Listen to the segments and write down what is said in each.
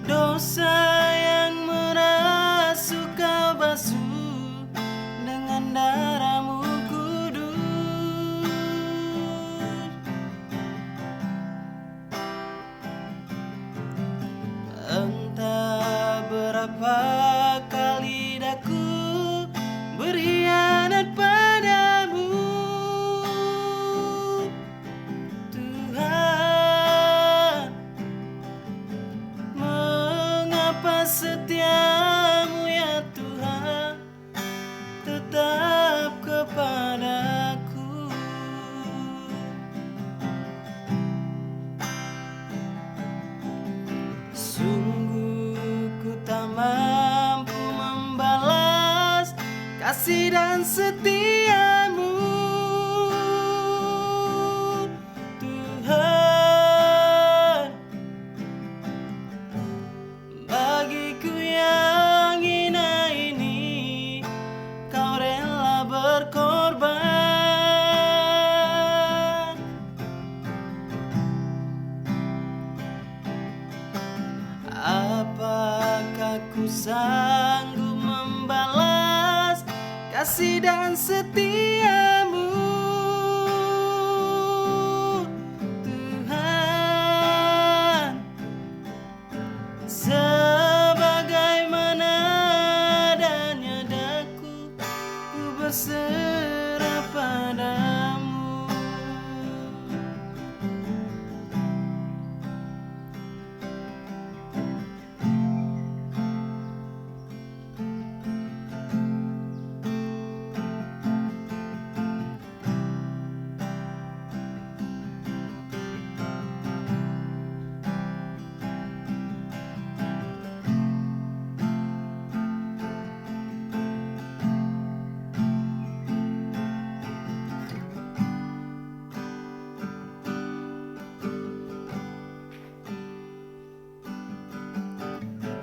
Dosa yang merasuk kau basuh dengan darah-Mu kudus. Entah berapa kali daku berkhianat padamu, Tuhan. Mengapa setiamu ya Tuhan tetap kepadaku? Sungguh ku tak mampu membalas kasih dan setiamu, Tuhan. Bagiku yang hina ini, Kau rela berkorban. Apakah ku sanggup membalas kasih dan setiamu, Tuhan? Sebagaimana adanya daku, ku berserah padamu.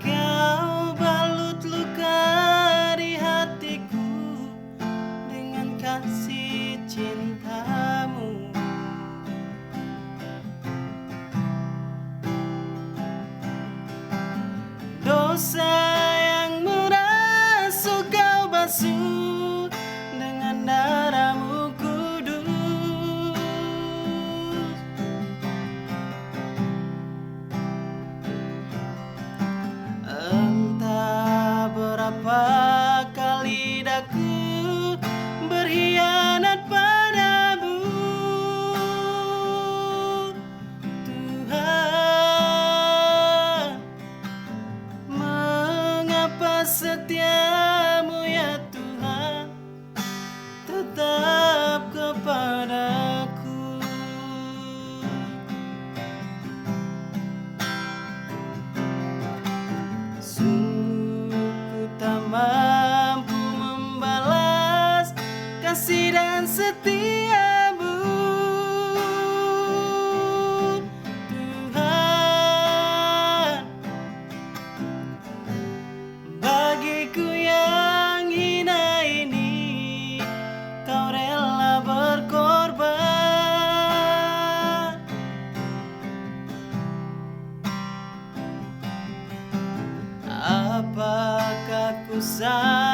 Kau balut luka di hatiku dengan kasih cinta-Mu. Dosa yang merasuk Kau basuh dengan darah-Mu kudus. Entah berapa kali daku berkhianat padamu, Tuhan. Mengapa setiamu ya Tuhan tetap kepadaku? Sungguh ku tak mampu membalas kasih dan setiamu, Tuhan. Bagiku yang hina ini, Kau rela berkorban. Apakah ku sanggup